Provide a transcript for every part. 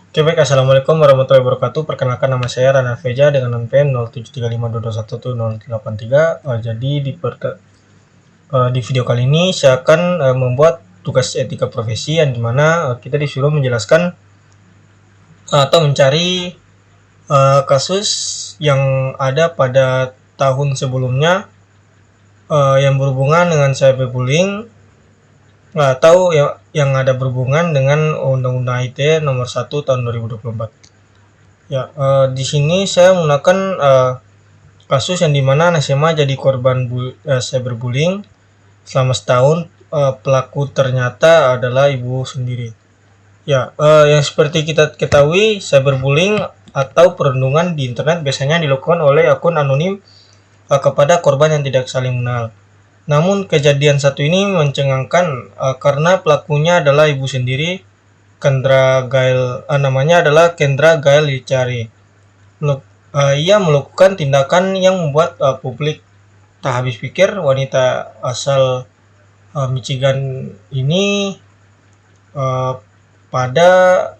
Oke baik, Assalamualaikum warahmatullahi wabarakatuh. Perkenalkan nama saya Rana Feja dengan NPM 073522111083. Jadi di video kali ini saya akan membuat tugas etika profesi yang dimana kita disuruh menjelaskan atau mencari kasus yang ada pada tahun sebelumnya yang berhubungan dengan cyberbullying atau yang ada berhubungan dengan Undang-Undang ITE nomor 1 tahun 2024. Ya, di sini saya menggunakan kasus yang dimana anak SMA jadi korban cyberbullying selama setahun. Pelaku ternyata adalah ibu sendiri. Ya, yang seperti kita ketahui, cyberbullying atau perundungan di internet biasanya dilakukan oleh akun anonim kepada korban yang tidak saling mengenal. Namun kejadian satu ini mencengangkan karena pelakunya adalah ibu sendiri. Namanya adalah Kendra Gael Licari. Ia melakukan tindakan yang membuat publik tak habis pikir. Wanita asal Michigan ini pada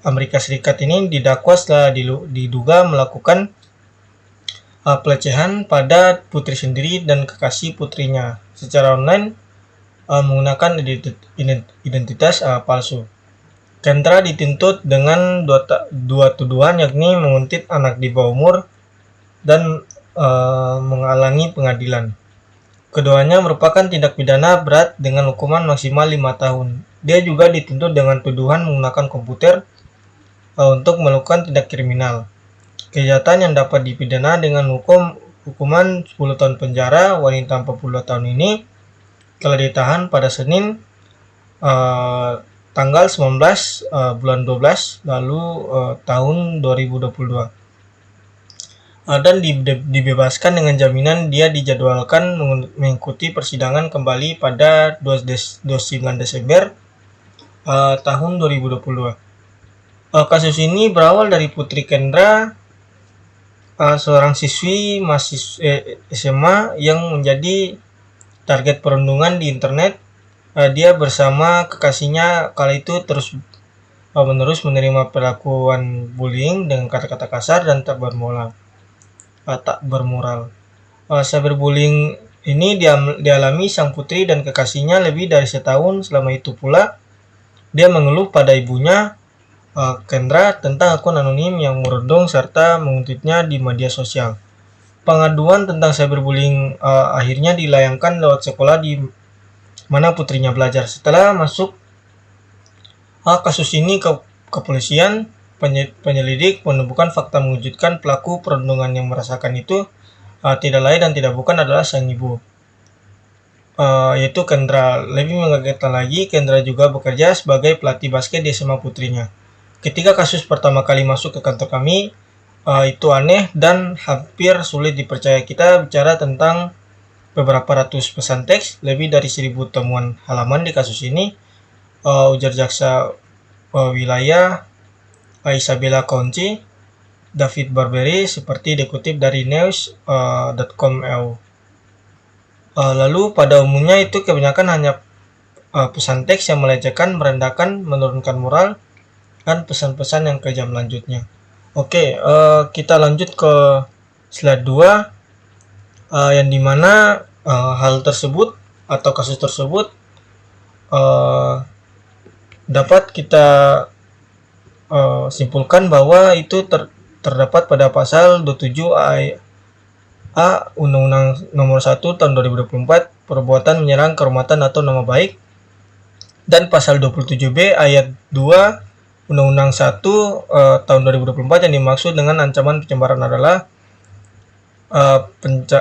Amerika Serikat ini didakwa setelah diduga melakukan pelecehan pada putri sendiri dan kekasih putrinya secara online menggunakan identitas palsu. Kendra dituntut dengan dua tuduhan, yakni menguntit anak di bawah umur dan menghalangi pengadilan. Keduanya merupakan tindak pidana berat dengan hukuman maksimal 5 tahun. Dia juga dituntut dengan tuduhan menggunakan komputer untuk melakukan tindak kriminal. Kejahatan yang dapat dipidana dengan hukuman 10 tahun penjara. Wanita 42 tahun ini telah ditahan pada Senin tanggal 19 bulan 12 lalu tahun 2022. Dan dibebaskan dengan jaminan. Dia dijadwalkan mengikuti persidangan kembali pada 29 Desember tahun 2022. Kasus ini berawal dari Putri Kendra, seorang siswi SMA yang menjadi target perundungan di internet. Dia bersama kekasihnya kala itu terus menerus menerima perlakuan bullying dengan kata-kata kasar dan tak bermoral. Cyberbullying ini dialami sang putri dan kekasihnya lebih dari setahun. Selama itu pula dia mengeluh pada ibunya, Kendra, tentang akun anonim yang merundung serta menguntitnya di media sosial. Pengaduan tentang cyberbullying akhirnya dilayangkan lewat sekolah di mana putrinya belajar. Setelah masuk kasus ini ke kepolisian, penyelidik menemukan fakta mengejutkan. Pelaku perundungan yang merasakan itu tidak lain dan tidak bukan adalah sang ibu, yaitu Kendra. Lebih mengagetkan lagi, Kendra juga bekerja sebagai pelatih basket di SMA putrinya. Ketika kasus pertama kali masuk ke kantor kami, itu aneh dan hampir sulit dipercaya. Kita bicara tentang beberapa ratus pesan teks, lebih dari 1000 temuan halaman di kasus ini, ujar jaksa wilayah Isabella Conci, David Barberi, seperti dikutip dari news.com. Lalu pada umumnya itu kebanyakan hanya pesan teks yang melecehkan, merendahkan, menurunkan moral, dan pesan-pesan yang kejam lanjutnya. Oke, kita lanjut ke slide 2, yang dimana hal tersebut atau kasus tersebut dapat kita simpulkan bahwa itu terdapat pada pasal 27 A Undang-Undang nomor 1 tahun 2024 perbuatan menyerang kehormatan atau nama baik, dan pasal 27B ayat 2 Undang-Undang 1 tahun 2024 yang dimaksud dengan ancaman pencemaran adalah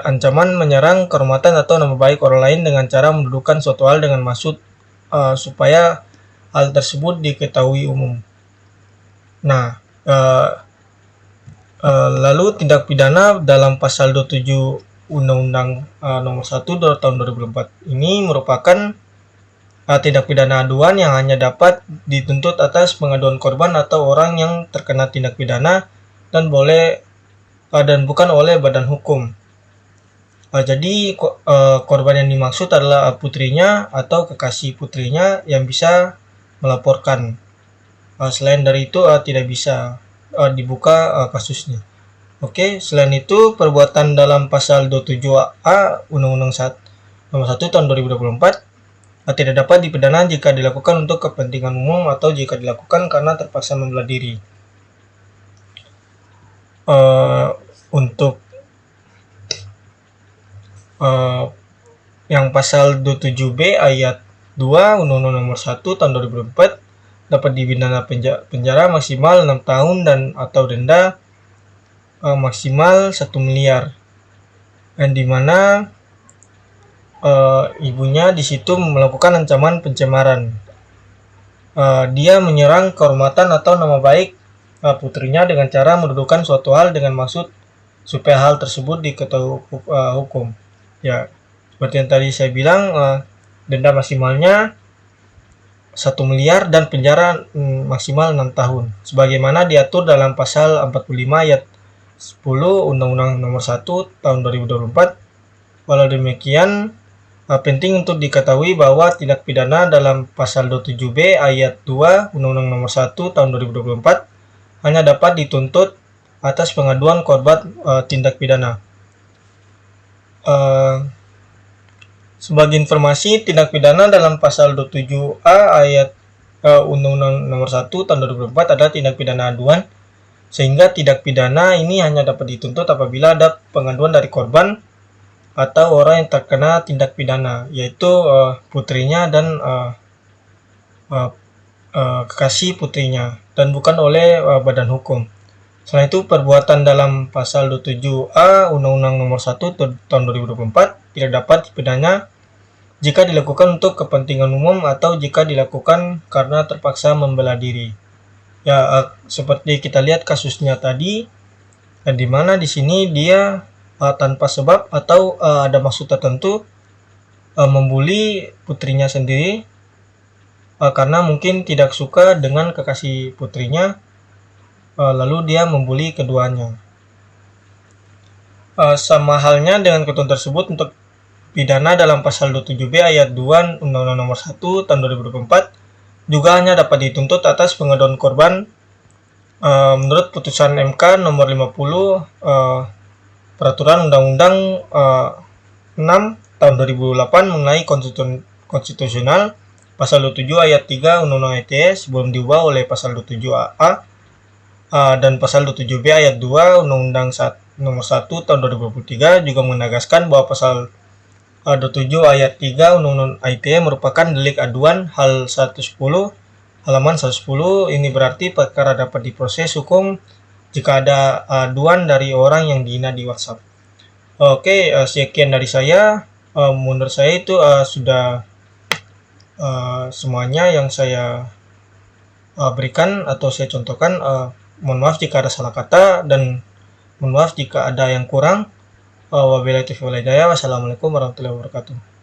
ancaman menyerang kehormatan atau nama baik orang lain dengan cara mendudukan suatu hal dengan maksud supaya hal tersebut diketahui umum. Nah, lalu tindak pidana dalam pasal 27 Undang-Undang nomor 1 tahun 2004 ini merupakan tindak pidana aduan yang hanya dapat dituntut atas pengaduan korban atau orang yang terkena tindak pidana dan bukan oleh badan hukum. Jadi korban yang dimaksud adalah putrinya atau kekasih putrinya yang bisa melaporkan. Selain dari itu tidak bisa dibuka kasusnya. Oke, selain itu perbuatan dalam pasal 27A Undang-Undang Nomor 1 Tahun 2024 tidak dapat dipidana jika dilakukan untuk kepentingan umum atau jika dilakukan karena terpaksa membela diri. Untuk yang pasal 27B ayat 2 Undang-Undang Nomor 1 Tahun 2004 dapat dipidana penjara maksimal 6 tahun dan atau denda maksimal 1 miliar. Dan dimana ibunya di situ melakukan ancaman pencemaran. Dia menyerang kehormatan atau nama baik putrinya dengan cara mendudukan suatu hal dengan maksud supaya hal tersebut diketahui hukum. Ya, seperti yang tadi saya bilang, denda maksimalnya 1 miliar dan penjara maksimal 6 tahun. Sebagaimana diatur dalam pasal 45 ayat 10 Undang-Undang Nomor 1 Tahun 2024. Walau demikian, penting untuk diketahui bahwa tindak pidana dalam pasal 27B ayat 2 Undang-Undang Nomor 1 Tahun 2024 hanya dapat dituntut atas pengaduan korban tindak pidana. Sebagai informasi, tindak pidana dalam pasal 27A ayat Undang-Undang Nomor 1 Tahun 2004 adalah tindak pidana aduan, sehingga tindak pidana ini hanya dapat dituntut apabila ada pengaduan dari korban atau orang yang terkena tindak pidana, yaitu putrinya dan kekasih putrinya, dan bukan oleh badan hukum. Selain itu, perbuatan dalam pasal 27A Undang-Undang Nomor 1 Tahun 2024 tidak dapat dipidana jika dilakukan untuk kepentingan umum atau jika dilakukan karena terpaksa membela diri. Ya, seperti kita lihat kasusnya tadi, di mana di sini dia tanpa sebab atau ada maksud tertentu membuli putrinya sendiri karena mungkin tidak suka dengan kekasih putrinya, lalu dia membuli keduanya. Sama halnya dengan ketentuan tersebut, untuk pidana dalam pasal 27B ayat 2 Undang-Undang Nomor 1 Tahun 2024 juga hanya dapat dituntut atas pengaduan korban menurut putusan MK nomor 50 peraturan Undang-Undang 6 Tahun 2008 mengenai konstitusional, pasal 27 ayat 3 Undang-Undang ITE sebelum diubah oleh pasal 27A dan pasal 27B ayat 2 Undang-Undang Nomor 1 Tahun 2023 juga menegaskan bahwa pasal 27 ayat 3 Undang-Undang ITE merupakan delik aduan hal 110 halaman 110. Ini berarti perkara dapat diproses hukum jika ada aduan dari orang yang dihina di WhatsApp. Oke, sekian dari saya. Menurut saya itu sudah semuanya yang saya berikan atau saya contohkan. Mohon maaf jika ada salah kata dan mohon maaf jika ada yang kurang. Wabillahi taufiq wal hidayah. Wassalamualaikum warahmatullahi wabarakatuh.